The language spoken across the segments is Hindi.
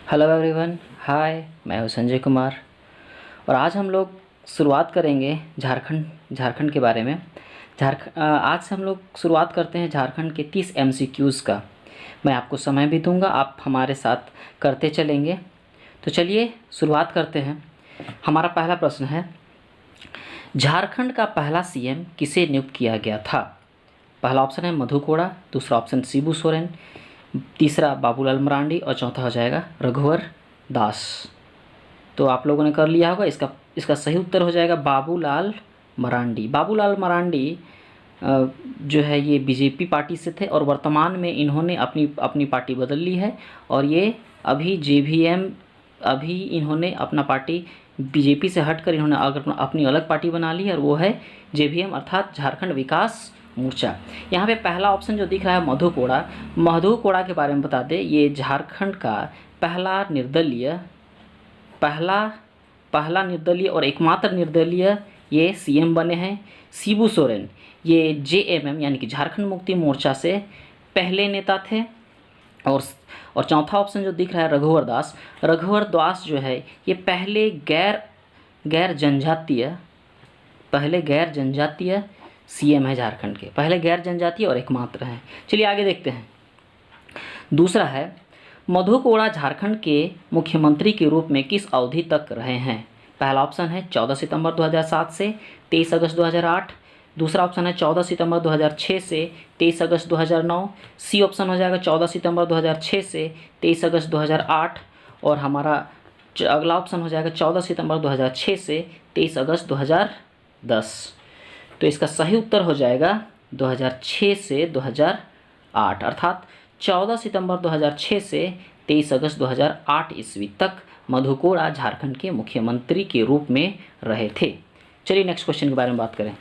हेलो एवरीवन, हाय। मैं हूँ संजय कुमार और आज हम लोग शुरुआत करेंगे झारखंड के बारे में। आज से हम लोग शुरुआत करते हैं झारखंड के 30 एमसीक्यूज़ का। मैं आपको समय भी दूंगा, आप हमारे साथ करते चलेंगे। तो चलिए शुरुआत करते हैं। हमारा पहला प्रश्न है, झारखंड का पहला सीएम किसे नियुक्त किया गया था? पहला ऑप्शन है मधु कोड़ा, दूसरा ऑप्शन शिबू सोरेन, तीसरा बाबूलाल मरांडी और चौथा हो जाएगा रघुवर दास। तो आप लोगों ने कर लिया होगा। इसका सही उत्तर हो जाएगा बाबूलाल मरांडी। बाबूलाल मरांडी जो है ये बीजेपी पार्टी से थे और वर्तमान में इन्होंने अपनी पार्टी बदल ली है और ये अभी जेवीएम इन्होंने अपना पार्टी बीजेपी से हटकर इन्होंने अपनी अलग पार्टी बना ली है और वो है जेवीएम अर्थात झारखंड विकास मोर्चा। यहाँ पे पहला ऑप्शन जो दिख रहा है मधु कोड़ा के बारे में बता दें, ये झारखंड का पहला निर्दलीय और एकमात्र निर्दलीय ये सीएम बने हैं। शिबू सोरेन ये जेएमएम यानी कि झारखंड मुक्ति मोर्चा से पहले नेता थे। और चौथा ऑप्शन जो दिख रहा है रघुवर दास जो है ये पहले गैर जनजातीय सीएम है झारखंड के, पहले गैर जनजातीय और एकमात्र हैं। चलिए आगे देखते हैं। दूसरा है, मधु कोड़ा झारखंड के मुख्यमंत्री के रूप में किस अवधि तक रहे हैं? पहला ऑप्शन है 14 सितंबर 2007 से 23 अगस्त 2008, दूसरा ऑप्शन है 14 सितंबर 2006 से 23 अगस्त 2009, सी ऑप्शन हो जाएगा 14 सितंबर 2006 से 23 अगस्त 2008 और हमारा अगला ऑप्शन हो जाएगा 14 सितंबर 2006 से 23 अगस्त 2010। तो इसका सही उत्तर हो जाएगा 2006 से 2008 अर्थात 14 सितंबर 2006 से 23 अगस्त 2008 ईस्वी तक मधु कोड़ा झारखंड के मुख्यमंत्री के रूप में रहे थे। चलिए नेक्स्ट क्वेश्चन के बारे में बात करें।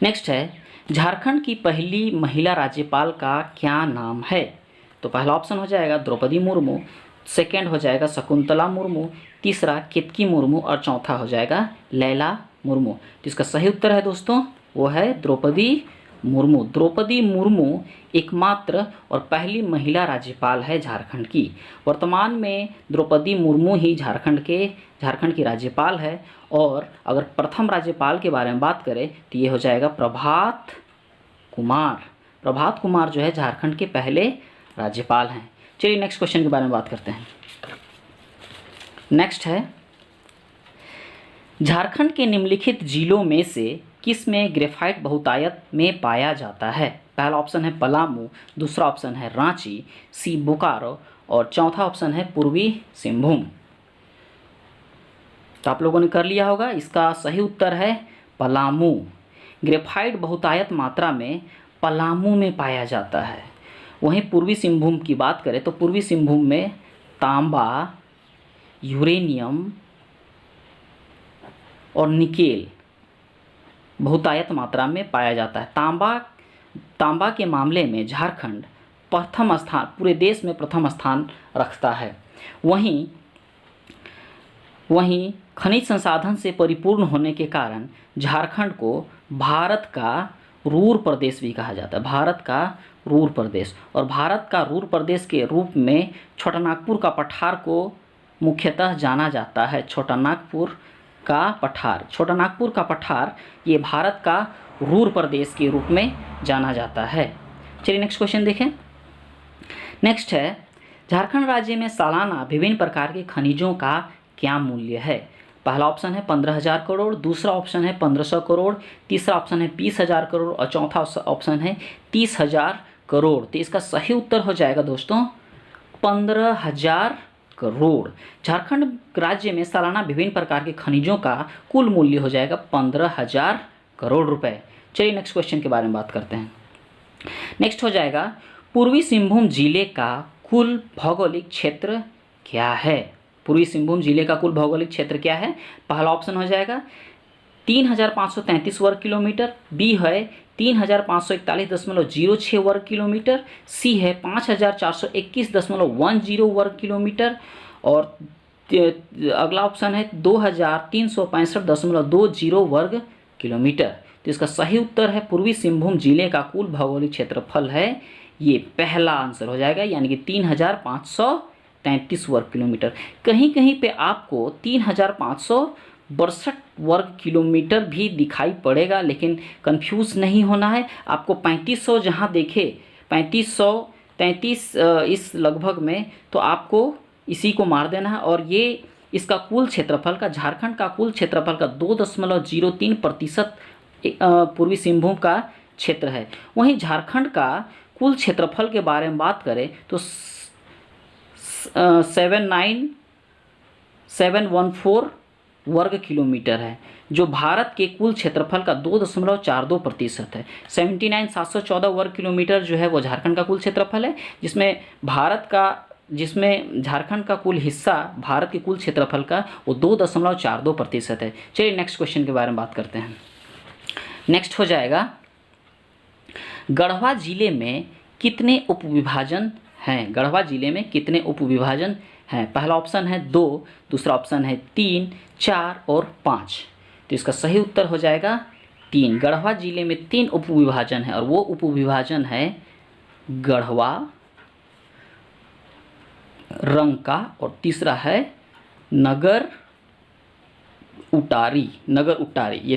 नेक्स्ट है, झारखंड की पहली महिला राज्यपाल का क्या नाम है? तो पहला ऑप्शन हो जाएगा द्रौपदी मुर्मू, सेकेंड हो जाएगा शकुंतला मुर्मू, तीसरा केतकी मुर्मू और चौथा हो जाएगा लैला मुर्मू। तो इसका सही उत्तर है दोस्तों वो है द्रौपदी मुर्मू। द्रौपदी मुर्मू एकमात्र और पहली महिला राज्यपाल है झारखंड की। वर्तमान में द्रौपदी मुर्मू ही झारखंड की राज्यपाल है। और अगर प्रथम राज्यपाल के बारे में बात करें तो ये हो जाएगा प्रभात कुमार जो है झारखंड के पहले राज्यपाल हैं। चलिए नेक्स्ट क्वेश्चन के बारे में बात करते हैं। नेक्स्ट है, झारखंड के निम्नलिखित जिलों में से किस में ग्रेफाइट बहुतायत में पाया जाता है? पहला ऑप्शन है पलामू, दूसरा ऑप्शन है रांची, सी बोकारो और चौथा ऑप्शन है पूर्वी सिंहभूम। तो आप लोगों ने कर लिया होगा। इसका सही उत्तर है पलामू। ग्रेफाइट बहुतायत मात्रा में पलामू में पाया जाता है। वहीं पूर्वी सिंहभूम की बात करें तो पूर्वी सिंहभूम में तांबा, यूरेनियम और निकेल बहुतायत मात्रा में पाया जाता है। तांबा के मामले में झारखंड प्रथम स्थान, पूरे देश में प्रथम स्थान रखता है। वहीं खनिज संसाधन से परिपूर्ण होने के कारण झारखंड को भारत का रूर प्रदेश भी कहा जाता है। भारत का रूर प्रदेश और भारत का रूर प्रदेश के रूप में छोटानागपुर का पठार को मुख्यतः जाना जाता है। छोटानागपुर का पठार ये भारत का रूर प्रदेश के रूप में जाना जाता है। चलिए नेक्स्ट क्वेश्चन देखें। नेक्स्ट है, झारखंड राज्य में सालाना विभिन्न प्रकार के खनिजों का क्या मूल्य है? पहला ऑप्शन है 15,000 करोड़, दूसरा ऑप्शन है 1,500 करोड़, तीसरा ऑप्शन है 20,000 करोड़ और चौथा ऑप्शन है 30,000 करोड़। तो इसका सही उत्तर हो जाएगा दोस्तों 15,000 करोड़। झारखंड राज्य में सालाना विभिन्न प्रकार के खनिजों का कुल मूल्य हो जाएगा 15,000 करोड़ रुपए। चलिए नेक्स्ट क्वेश्चन के बारे में बात करते हैं। नेक्स्ट हो जाएगा, पूर्वी सिंहभूम जिले का कुल भौगोलिक क्षेत्र क्या है? पूर्वी सिंहभूम जिले का कुल भौगोलिक क्षेत्र क्या है? पहला ऑप्शन हो जाएगा 3,533 वर्ग किलोमीटर, बी है 3,541.06 वर्ग किलोमीटर, सी है 5,421.10 वर्ग किलोमीटर और अगला ऑप्शन है 2,365.20 वर्ग किलोमीटर। तो इसका सही उत्तर है पूर्वी सिंहभूम जिले का कुल भौगोलिक क्षेत्रफल है ये पहला आंसर हो जाएगा, यानी कि 3,533 33 वर्ग किलोमीटर। कहीं कहीं पे आपको 3562 वर्ग किलोमीटर भी दिखाई पड़ेगा, लेकिन कंफ्यूज नहीं होना है। आपको 3500 जहाँ देखे 3533 इस लगभग में, तो आपको इसी को मार देना है। और ये इसका कुल क्षेत्रफल का, झारखंड का कुल क्षेत्रफल का 2.03% पूर्वी सिंहभूम का क्षेत्र है। वहीं झारखंड का कुल क्षेत्रफल के बारे में बात करें तो 79714 वर्ग किलोमीटर है, जो भारत के कुल क्षेत्रफल का 2.42% है। 79,714 वर्ग किलोमीटर जो है वो झारखंड का कुल क्षेत्रफल है, जिसमें झारखंड का कुल हिस्सा भारत के कुल क्षेत्रफल का वो 2.42% है। चलिए नेक्स्ट क्वेश्चन के बारे में बात करते हैं। नेक्स्ट हो जाएगा, गढ़वा जिले में कितने उपविभाजन हैं? गढ़वा जिले में कितने उपविभाजन हैं? पहला ऑप्शन है 2, दूसरा ऑप्शन है 3, 4 और 5। तो इसका सही उत्तर हो जाएगा 3। गढ़वा जिले में 3 उपविभाजन है, और वो उपविभाजन है गढ़वा, रंका और तीसरा है नगर उटारी। ये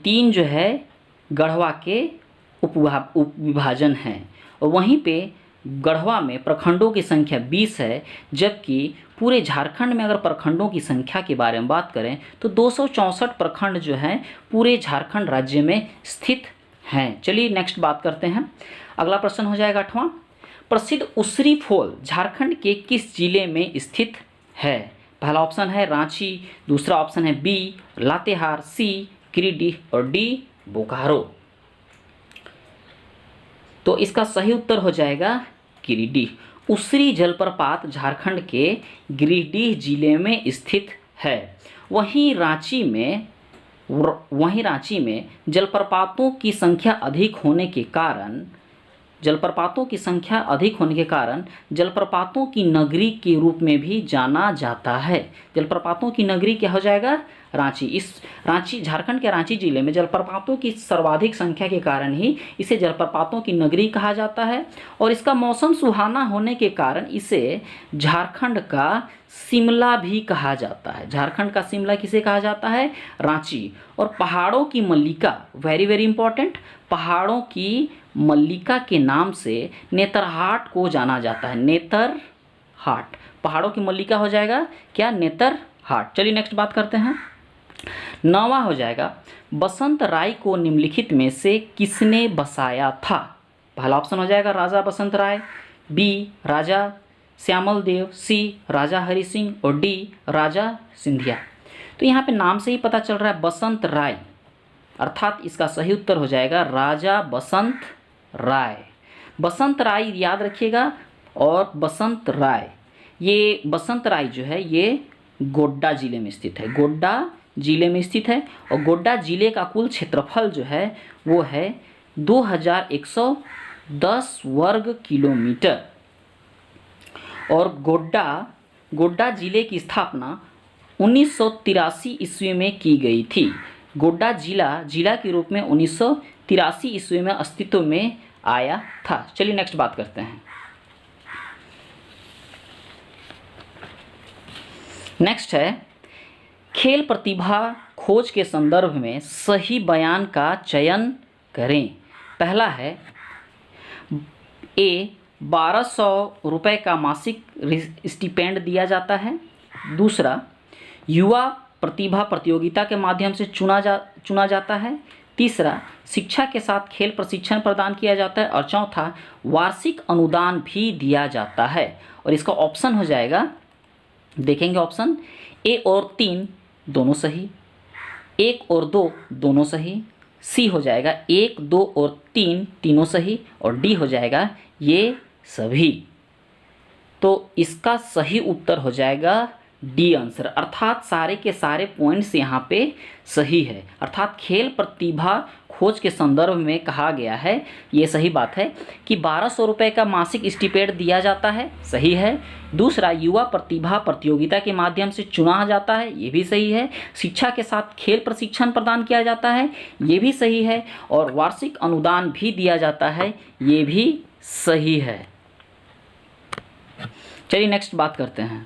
तीन जो है गढ़वा के उपविभाजन हैं। और वहीं पे गढ़वा में प्रखंडों की संख्या 20 है, जबकि पूरे झारखंड में अगर प्रखंडों की संख्या के बारे में बात करें तो 264 प्रखंड जो हैं पूरे झारखंड राज्य में स्थित हैं। चलिए नेक्स्ट बात करते हैं। अगला प्रश्न हो जाएगा 8वां, प्रसिद्ध उसरी फॉल झारखंड के किस जिले में स्थित है? पहला ऑप्शन है रांची, दूसरा ऑप्शन है बी लातेहार, सी गिरिडीह और डी बोकारो। तो इसका सही उत्तर हो जाएगा गिरिडीह। उसरी जलप्रपात झारखंड के गिरिडीह जिले में स्थित है। वहीं रांची में जलप्रपातों की संख्या अधिक होने के कारण जलप्रपातों की नगरी के रूप में भी जाना जाता है। जलप्रपातों की नगरी क्या हो जाएगा? रांची। झारखंड के रांची जिले में जलप्रपातों की सर्वाधिक संख्या के कारण ही इसे जलप्रपातों की नगरी कहा जाता है। और इसका मौसम सुहाना होने के कारण इसे झारखंड का शिमला भी कहा जाता है। झारखंड का शिमला किसे कहा जाता है? रांची। और पहाड़ों की मल्लिका, वेरी वेरी इंपॉर्टेंट, पहाड़ों की मल्लिका के नाम से नेतरहाट को जाना जाता है। नेतरहाट, पहाड़ों की मल्लिका हो जाएगा क्या? नेतरहाट। चलिए नेक्स्ट बात करते हैं। 9वां हो जाएगा, बसंत राय को निम्नलिखित में से किसने बसाया था? पहला ऑप्शन हो जाएगा राजा बसंत राय, बी राजा श्यामल देव, सी राजा हरि सिंह और डी राजा सिंधिया। तो यहाँ पे नाम से ही पता चल रहा है बसंत राय, अर्थात इसका सही उत्तर हो जाएगा राजा बसंत राय। बसंत राय याद रखिएगा। और बसंत राय जो है ये गोड्डा जिले में स्थित है। गोड्डा जिले में स्थित है। और गोड्डा जिले का कुल क्षेत्रफल जो है वो है 2110 वर्ग किलोमीटर। और गोड्डा जिले की स्थापना 1983 ईस्वी में की गई थी। गोड्डा जिला के रूप में 1983 ईस्वी में अस्तित्व में आया था। चलिए नेक्स्ट बात करते हैं। नेक्स्ट है, खेल प्रतिभा खोज के संदर्भ में सही बयान का चयन करें। पहला है ए 1200 रुपये का मासिक स्टिपेंड दिया जाता है। दूसरा, युवा प्रतिभा प्रतियोगिता के माध्यम से चुना जाता है। तीसरा, शिक्षा के साथ खेल प्रशिक्षण प्रदान किया जाता है। और चौथा, वार्षिक अनुदान भी दिया जाता है। और इसका ऑप्शन हो जाएगा, देखेंगे ऑप्शन, ए और 3 दोनों सही, 1 और 2 दोनों सही, सी हो जाएगा 1, 2 और 3 तीनों सही, और डी हो जाएगा ये सभी। तो इसका सही उत्तर हो जाएगा डी आंसर, अर्थात सारे के सारे पॉइंट्स यहाँ पे सही है। अर्थात खेल प्रतिभा खोज के संदर्भ में कहा गया है, ये सही बात है कि 1200 रुपये का मासिक स्टिपेंड दिया जाता है, सही है। दूसरा, युवा प्रतिभा प्रतियोगिता के माध्यम से चुना जाता है, ये भी सही है। शिक्षा के साथ खेल प्रशिक्षण प्रदान किया जाता है, ये भी सही है। और वार्षिक अनुदान भी दिया जाता है, ये भी सही है। चलिए नेक्स्ट बात करते हैं।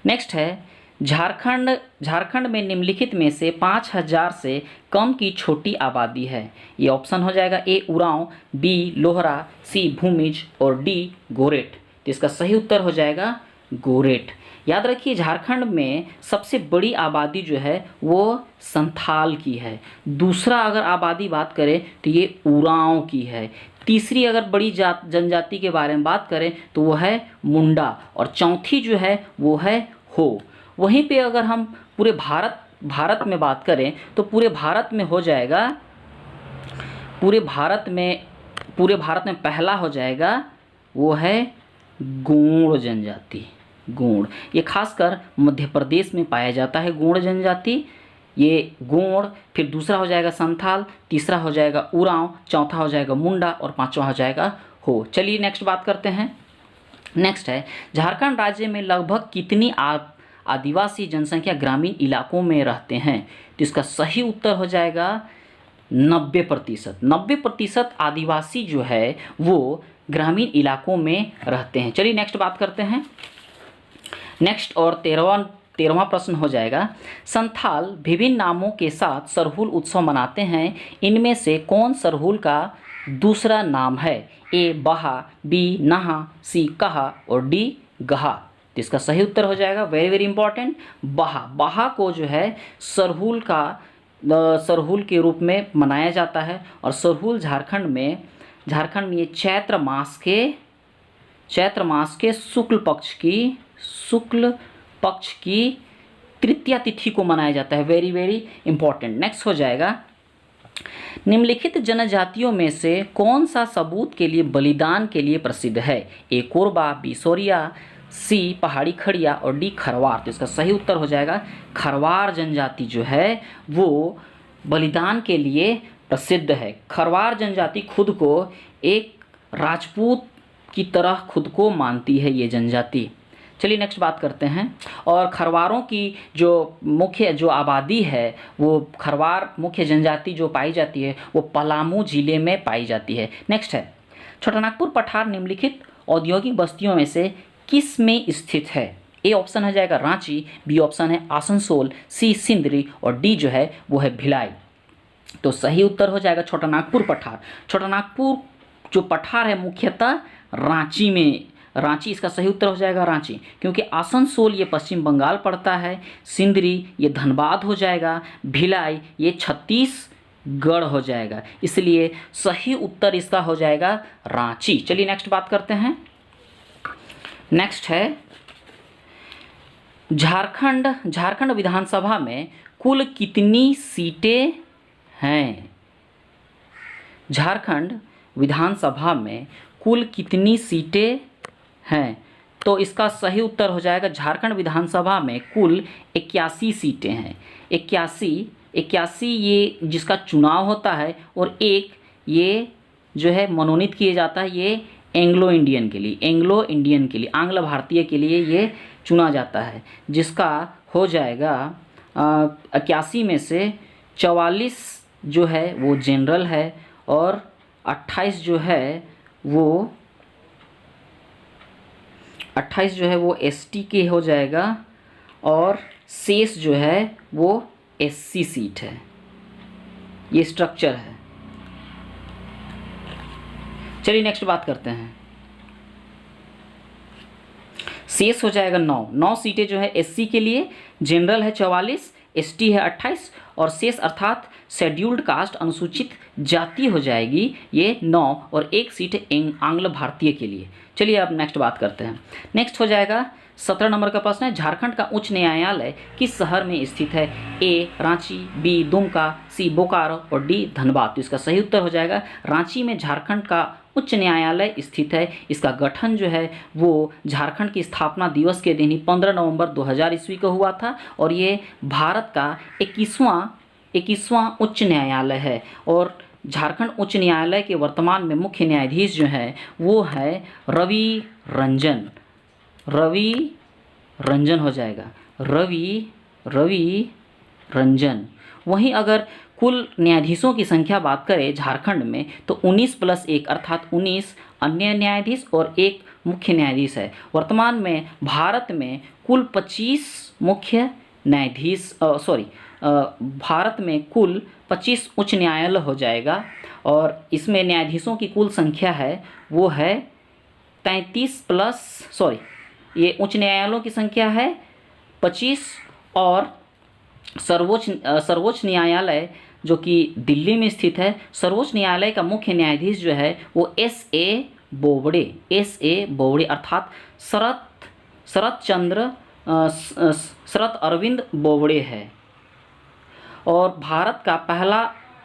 नेक्स्ट है झारखंड में निम्नलिखित में से 5000 से कम की छोटी आबादी है। ये ऑप्शन हो जाएगा ए उरांव, बी लोहरा, सी भूमिज और डी गोरेट। तो इसका सही उत्तर हो जाएगा गोरेट। याद रखिए झारखंड में सबसे बड़ी आबादी जो है वो संथाल की है। दूसरा अगर आबादी बात करें तो ये उरांव की है। तीसरी अगर बड़ी जनजाति के बारे में बात करें तो वो है मुंडा, और चौथी जो है वो है हो। वहीं पे अगर हम पूरे भारत में बात करें तो पूरे भारत में हो जाएगा, पूरे भारत में पहला हो जाएगा वो है गोंड जनजाति। गोंड ये खासकर मध्य प्रदेश में पाया जाता है गोंड जनजाति। ये गोंड, फिर दूसरा हो जाएगा संथाल, तीसरा हो जाएगा उरांव, चौथा हो जाएगा मुंडा और पांचवा हो जाएगा हो। चलिए नेक्स्ट बात करते हैं। नेक्स्ट है झारखंड राज्य में लगभग कितनी आदिवासी जनसंख्या ग्रामीण इलाकों में रहते हैं। तो इसका सही उत्तर हो जाएगा 90%। 90% आदिवासी जो है वो ग्रामीण इलाकों में रहते हैं। चलिए नेक्स्ट बात करते हैं। नेक्स्ट और 13वां प्रश्न हो जाएगा, संथाल विभिन्न नामों के साथ सरहुल उत्सव मनाते हैं, इनमें से कौन सरहुल का दूसरा नाम है। ए बहा, बी नहा, सी कहा और डी गहा। तो इसका सही उत्तर हो जाएगा वेरी वेरी इंपॉर्टेंट बहा। बहा को जो है सरहुल के रूप में मनाया जाता है, और सरहुल झारखंड में ये चैत्र मास के शुक्ल पक्ष की तृतीया तिथि को मनाया जाता है। Very very important. नेक्स्ट हो जाएगा, निम्नलिखित जनजातियों में से कौन सा सबूत के लिए बलिदान के लिए प्रसिद्ध है। ए कोरबा, बी सोरिया, सी पहाड़ी खड़िया और डी खरवार। तो इसका सही उत्तर हो जाएगा खरवार जनजाति जो है वो बलिदान के लिए प्रसिद्ध है। खरवार जनजाति खुद को एक राजपूत की तरह खुद को मानती है ये जनजाति। चलिए नेक्स्ट बात करते हैं। और खरवारों की जो आबादी है वो खरवार मुख्य जनजाति जो पाई जाती है वो पलामू जिले में पाई जाती है। नेक्स्ट है छोटानागपुर पठार निम्नलिखित औद्योगिक बस्तियों में से किस में स्थित है। ए ऑप्शन हो जाएगा रांची, बी ऑप्शन है आसनसोल, सी सिंदरी और डी जो है वो है भिलाई। तो सही उत्तर हो जाएगा छोटानागपुर पठार। छोटानागपुर जो पठार है मुख्यतः रांची इसका सही उत्तर हो जाएगा रांची, क्योंकि आसनसोल ये पश्चिम बंगाल पड़ता है, सिंदरी ये धनबाद हो जाएगा, भिलाई ये छत्तीसगढ़ हो जाएगा, इसलिए सही उत्तर इसका हो जाएगा रांची। चलिए नेक्स्ट बात करते हैं। नेक्स्ट है झारखंड विधानसभा में कुल कितनी सीटें हैं। झारखंड विधानसभा में कुल कितनी सीटें हैं। तो इसका सही उत्तर हो जाएगा झारखंड विधानसभा में कुल 81 सीटें हैं। 81 ये जिसका चुनाव होता है, और एक ये जो है मनोनीत किए जाता है ये एंग्लो इंडियन के लिए आंग्ल भारतीय के लिए ये चुना जाता है, जिसका हो जाएगा 81 में से 44 जो है वो जनरल है, और 28 जो है वो एसटी के हो जाएगा, और शेष जो है वो एससी सीट है। ये स्ट्रक्चर है। चलिए नेक्स्ट बात करते हैं। शेष हो जाएगा 9 सीटें जो है एससी के लिए, जनरल है 44, एसटी है 28 और शेष अर्थात शेड्यूल्ड कास्ट अनुसूचित जाति हो जाएगी ये 9 और 1 सीट आंग्ल भारतीय के लिए। चलिए अब नेक्स्ट बात करते हैं। नेक्स्ट हो जाएगा 17 नंबर का प्रश्न है, झारखंड का उच्च न्यायालय किस शहर में स्थित है। ए रांची, बी दुमका, सी बोकारो और डी धनबाद। तो इसका सही उत्तर हो जाएगा रांची में झारखंड का उच्च न्यायालय स्थित है। इसका गठन जो है वो झारखंड की स्थापना दिवस के दिन ही 15 नवंबर 2000 ईस्वी को हुआ था, और ये भारत का 21वां उच्च न्यायालय है। और झारखंड उच्च न्यायालय के वर्तमान में मुख्य न्यायाधीश जो है वो है रवि रंजन हो जाएगा, रवि रंजन। वहीं अगर कुल न्यायाधीशों की संख्या बात करें झारखंड में तो 19+1 अर्थात 19 अन्य न्यायाधीश और एक मुख्य न्यायाधीश है। वर्तमान में भारत में कुल 25 मुख्य न्यायाधीश भारत में कुल 25 उच्च न्यायालय हो जाएगा और इसमें न्यायाधीशों की कुल संख्या है वो है 33 प्लस ये उच्च न्यायालयों की संख्या है 25 और सर्वोच्च न्यायालय जो कि दिल्ली में स्थित है, सर्वोच्च न्यायालय का मुख्य न्यायाधीश जो है वो S.A. बोबड़े अर्थात शरत अरविंद बोबड़े है। और भारत का पहला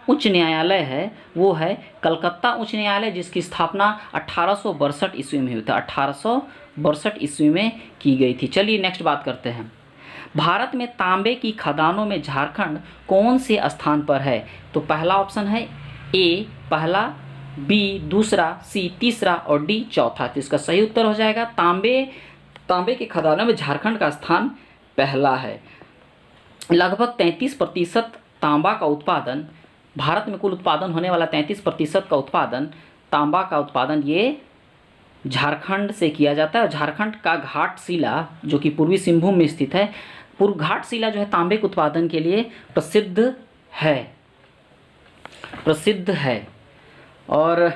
उच्च न्यायालय है वो है कलकत्ता उच्च न्यायालय, जिसकी स्थापना 1862 ईस्वी में हुई थी, 1862 ईस्वी में की गई थी। चलिए नेक्स्ट बात करते हैं। भारत में तांबे की खदानों में झारखंड कौन से स्थान पर है? तो पहला ऑप्शन है ए पहला, बी दूसरा, सी तीसरा और डी चौथा। तो इसका सही उत्तर हो जाएगा तांबे की खदानों में झारखंड का स्थान पहला है। लगभग 33% तांबा का उत्पादन, भारत में कुल उत्पादन होने वाला 33% का उत्पादन, तांबा का उत्पादन ये झारखंड से किया जाता है। झारखंड का घाटशिला जो कि पूर्वी सिंहभूम में स्थित है, पूर्व घाटशिला जो है तांबे के उत्पादन के लिए प्रसिद्ध है। और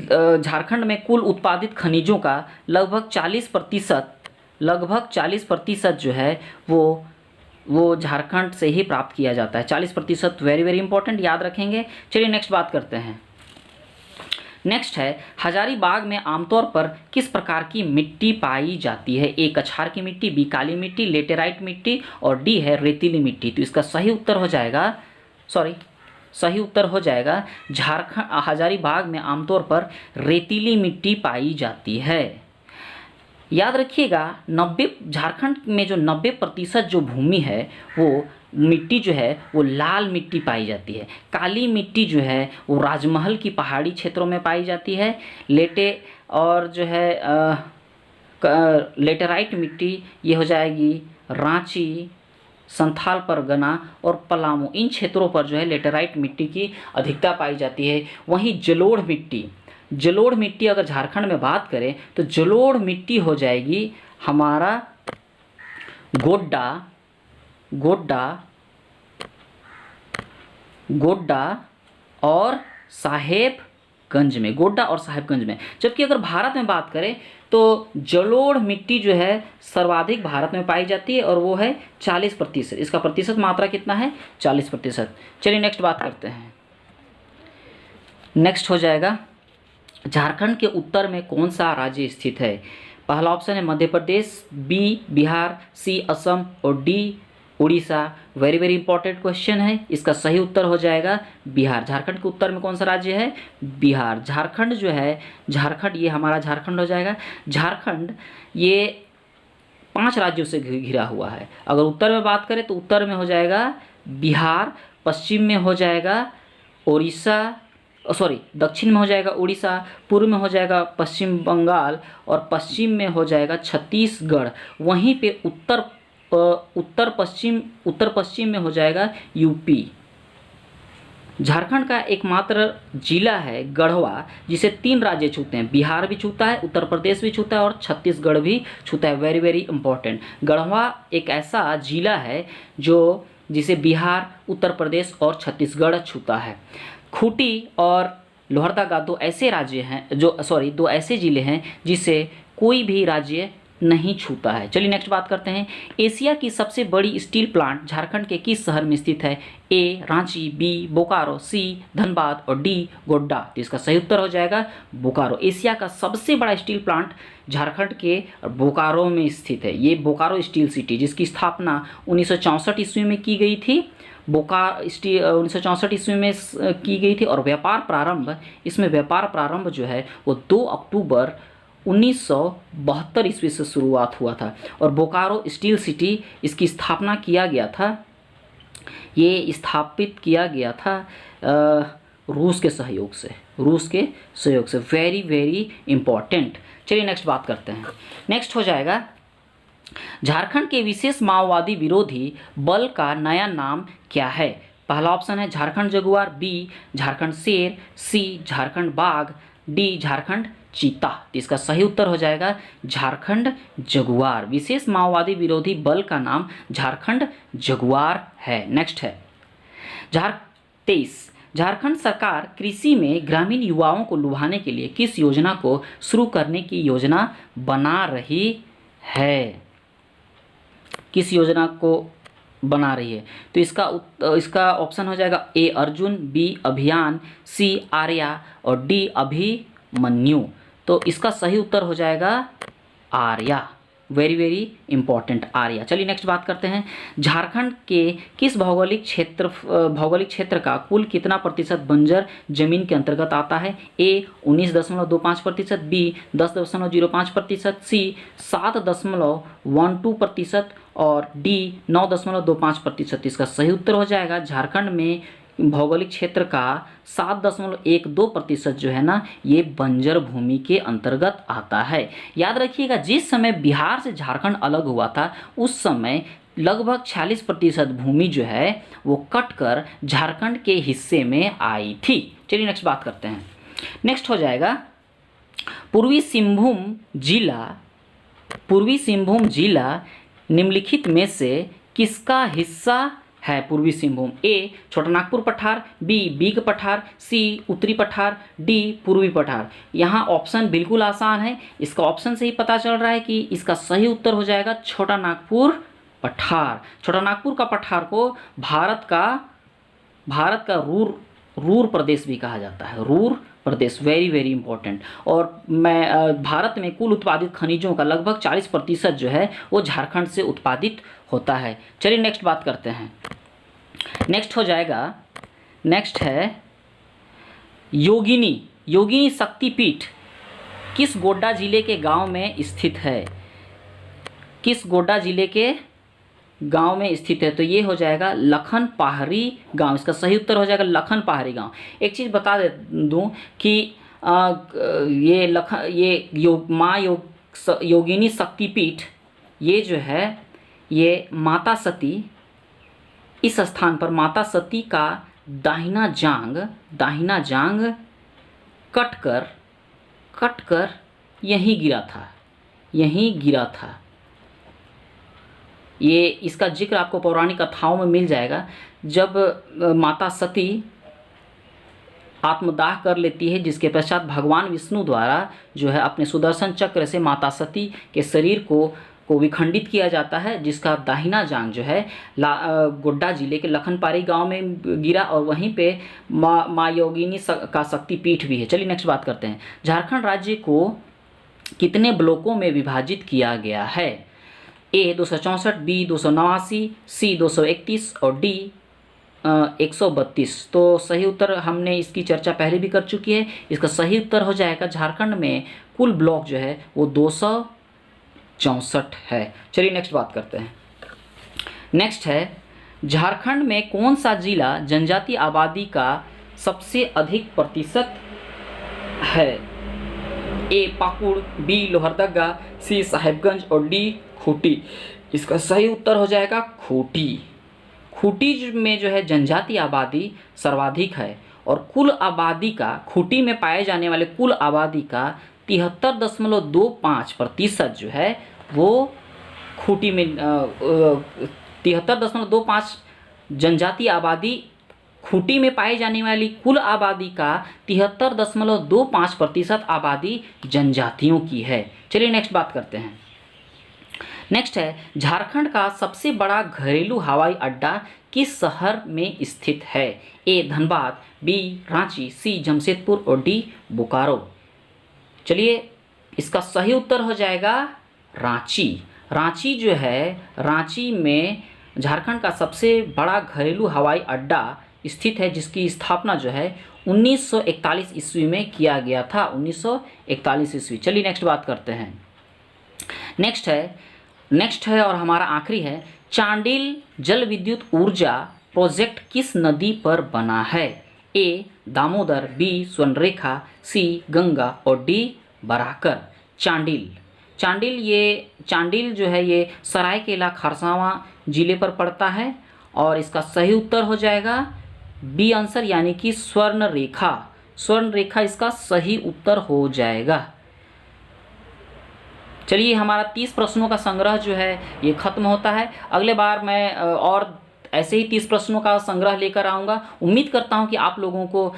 झारखंड में कुल उत्पादित खनिजों का लगभग 40% जो है वो झारखंड से ही प्राप्त किया जाता है। 40%, वेरी वेरी इंपॉर्टेंट, याद रखेंगे। चलिए नेक्स्ट बात करते हैं। नेक्स्ट है हजारीबाग में आमतौर पर किस प्रकार की मिट्टी पाई जाती है? ए कछार की मिट्टी, बी काली मिट्टी, लेटेराइट मिट्टी और डी है रेतीली मिट्टी। तो इसका सही उत्तर हो जाएगा झारखंड हजारीबाग में आमतौर पर रेतीली मिट्टी पाई जाती है। याद रखिएगा झारखंड में जो 90% जो भूमि है वो मिट्टी जो है वो लाल मिट्टी पाई जाती है। काली मिट्टी जो है वो राजमहल की पहाड़ी क्षेत्रों में पाई जाती है। लेटेराइट मिट्टी ये हो जाएगी रांची, संथाल परगना और पलामू, इन क्षेत्रों पर जो है लेटेराइट मिट्टी की अधिकता पाई जाती है। वहीं जलोढ़ मिट्टी अगर झारखंड में बात करें तो जलोढ़ मिट्टी हो जाएगी हमारा गोड्डा और साहेबगंज में। जबकि अगर भारत में बात करें तो जलोढ़ मिट्टी जो है सर्वाधिक भारत में पाई जाती है और वो है 40%। इसका प्रतिशत मात्रा कितना है? 40%। चलिए नेक्स्ट बात करते हैं। नेक्स्ट हो जाएगा झारखंड के उत्तर में कौन सा राज्य स्थित है? पहला ऑप्शन है मध्य प्रदेश, बी बिहार, सी असम और D Orissa. Very very important question है। इसका सही उत्तर हो जाएगा बिहार। झारखंड के उत्तर में कौन सा राज्य है? बिहार। झारखंड ये हमारा झारखंड हो जाएगा। झारखंड ये 5 राज्यों से घिरा हुआ है। अगर उत्तर में बात करें तो उत्तर में हो जाएगा बिहार, पश्चिम में हो जाएगा दक्षिण में हो जाएगा उड़ीसा, पूर्व में हो जाएगा पश्चिम बंगाल और पश्चिम में हो जाएगा छत्तीसगढ़। वहीं पे उत्तर पश्चिम में हो जाएगा यूपी। झारखंड का एकमात्र जिला है गढ़वा, जिसे 3 राज्य छूते हैं। बिहार भी छूता है, उत्तर प्रदेश भी छूता है और छत्तीसगढ़ भी छूता है। Very very important. गढ़वा एक ऐसा जिला है जिसे बिहार, उत्तर प्रदेश और छत्तीसगढ़ छूता है। खूंटी और लोहरदगा दो ऐसे जिले हैं जिसे कोई भी राज्य नहीं छूता है। चलिए नेक्स्ट बात करते हैं। एशिया की सबसे बड़ी स्टील प्लांट झारखंड के किस शहर में स्थित है? ए रांची, बी बोकारो, सी धनबाद और डी गोड्डा। तो इसका सही उत्तर हो जाएगा बोकारो। एशिया का सबसे बड़ा स्टील प्लांट झारखंड के बोकारो में स्थित है। ये बोकारो स्टील सिटी, जिसकी स्थापना 1964 ईस्वी में की गई थी। 1964 ईस्वी में की गई थी और व्यापार प्रारंभ जो है वो 2 अक्टूबर 1972 ईस्वी से शुरुआत हुआ था। और बोकारो स्टील सिटी इसकी स्थापना किया गया था, ये स्थापित किया गया था रूस के सहयोग से। Very very important. चलिए नेक्स्ट बात करते हैं। नेक्स्ट हो जाएगा झारखंड के विशेष माओवादी विरोधी बल का नया नाम क्या है? पहला ऑप्शन है झारखंड जगुआर, बी झारखंड शेर, सी झारखंड बाघ, डी झारखंड चीता। तो इसका सही उत्तर हो जाएगा झारखंड जगुआर। विशेष माओवादी विरोधी बल का नाम झारखंड जगुआर है। नेक्स्ट है 23, झारखंड सरकार कृषि में ग्रामीण युवाओं को लुभाने के लिए किस योजना को शुरू करने की योजना बना रही है? किस योजना को बना रही है? तो इसका ऑप्शन हो जाएगा ए अर्जुन, बी अभियान, सी आर्या और डी अभिमन्यु। तो इसका सही उत्तर हो जाएगा Arya. Very very important, Arya. चलिए नेक्स्ट बात करते हैं। झारखंड के किस भौगोलिक क्षेत्र का कुल कितना प्रतिशत बंजर जमीन के अंतर्गत आता है? ए 19.25%, बी 10.05%, सी 7.12% और डी 9.25%। इसका सही उत्तर हो जाएगा झारखंड में भौगोलिक क्षेत्र का 7.12% जो है ना, ये बंजर भूमि के अंतर्गत आता है। याद रखिएगा, जिस समय बिहार से झारखंड अलग हुआ था उस समय लगभग 46% भूमि जो है वो कटकर झारखंड के हिस्से में आई थी। चलिए नेक्स्ट बात करते हैं। नेक्स्ट हो जाएगा पूर्वी सिंहभूम जिला निम्नलिखित में से किसका हिस्सा है? पूर्वी सिंहभूम, ए छोटानागपुर पठार, बी बीग पठार, सी उत्तरी पठार, डी पूर्वी पठार। यहाँ ऑप्शन बिल्कुल आसान है, इसका ऑप्शन से ही पता चल रहा है कि इसका सही उत्तर हो जाएगा छोटानागपुर पठार। छोटानागपुर का पठार को भारत का रूर प्रदेश भी कहा जाता है, रूर प्रदेश। Very very important. और भारत में कुल उत्पादित खनिजों का लगभग 40% जो है वो झारखंड से उत्पादित होता है। चलिए नेक्स्ट बात करते हैं। नेक्स्ट हो जाएगा, नेक्स्ट है योगिनी शक्तिपीठ किस गोड्डा जिले के गांव में स्थित है? किस गोड्डा जिले के गांव में स्थित है? तो ये हो जाएगा लखन पहाड़ी गांव। इसका सही उत्तर हो जाएगा लखन पहाड़ी गांव। एक चीज़ बता दूं कि योगिनी शक्तिपीठ ये जो है ये माता सती, इस स्थान पर माता सती का दाहिना जांग कटकर यहीं गिरा था। ये इसका जिक्र आपको पौराणिक कथाओं में मिल जाएगा। जब माता सती आत्मदाह कर लेती है, जिसके पश्चात भगवान विष्णु द्वारा जो है अपने सुदर्शन चक्र से माता सती के शरीर को विखंडित किया जाता है, जिसका दाहिना जांग जो है गोड्डा जिले के लखनपारी गांव में गिरा और वहीं पे माँ योगिनी का शक्तिपीठ भी है। चलिए नेक्स्ट बात करते हैं। झारखंड राज्य को कितने ब्लॉकों में विभाजित किया गया है? ए 264, बी 289, सी 231 और डी 132। तो सही उत्तर हमने इसकी चर्चा पहले भी कर चुकी है। इसका सही उत्तर हो जाएगा झारखंड में कुल ब्लॉक जो है वो 264 है। चलिए नेक्स्ट बात करते हैं। नेक्स्ट है झारखंड में कौन सा जिला जनजातीय आबादी का सबसे अधिक प्रतिशत है? ए पाकुड़, बी लोहरदगा, सी साहेबगंज और डी खूंटी। इसका सही उत्तर हो जाएगा खूंटी। खूंटी में जो है जनजातीय आबादी सर्वाधिक है और कुल आबादी का खूंटी में पाए जाने वाले कुल आबादी का 73.25% जो है वो खूंटी में 73.25 जनजातीय आबादी खूंटी में पाई जाने वाली कुल आबादी का 73.25% आबादी जनजातियों की है। चलिए नेक्स्ट बात करते हैं। नेक्स्ट है झारखंड का सबसे बड़ा घरेलू हवाई अड्डा किस शहर में स्थित है? ए धनबाद, बी रांची, सी जमशेदपुर और डी बोकारो। चलिए इसका सही उत्तर हो जाएगा रांची। रांची जो है, रांची में झारखंड का सबसे बड़ा घरेलू हवाई अड्डा स्थित है, जिसकी स्थापना जो है 1941 ईस्वी में किया गया था। 1941 ईस्वी। चलिए नेक्स्ट बात करते हैं। नेक्स्ट है और हमारा आखिरी है, चांडिल जल विद्युत ऊर्जा प्रोजेक्ट किस नदी पर बना है? ए दामोदर, बी स्वर्णरेखा, सी गंगा और डी बराकर। चांडिल जो है ये सरायकेला खरसावां जिले पर पड़ता है और इसका सही उत्तर हो जाएगा बी आंसर, यानी कि स्वर्णरेखा। इसका सही उत्तर हो जाएगा। चलिए हमारा 30 प्रश्नों का संग्रह जो है ये खत्म होता है। अगले बार मैं और ऐसे ही 30 प्रश्नों का संग्रह लेकर आऊँगा। उम्मीद करता हूँ कि आप लोगों को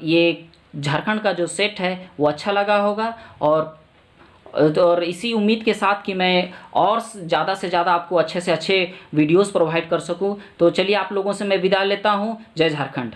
ये झारखंड का जो सेट है वो अच्छा लगा होगा, और इसी उम्मीद के साथ कि मैं और ज़्यादा से ज़्यादा आपको अच्छे से अच्छे वीडियोस प्रोवाइड कर सकूं। तो चलिए आप लोगों से मैं विदा लेता हूं। जय झारखंड।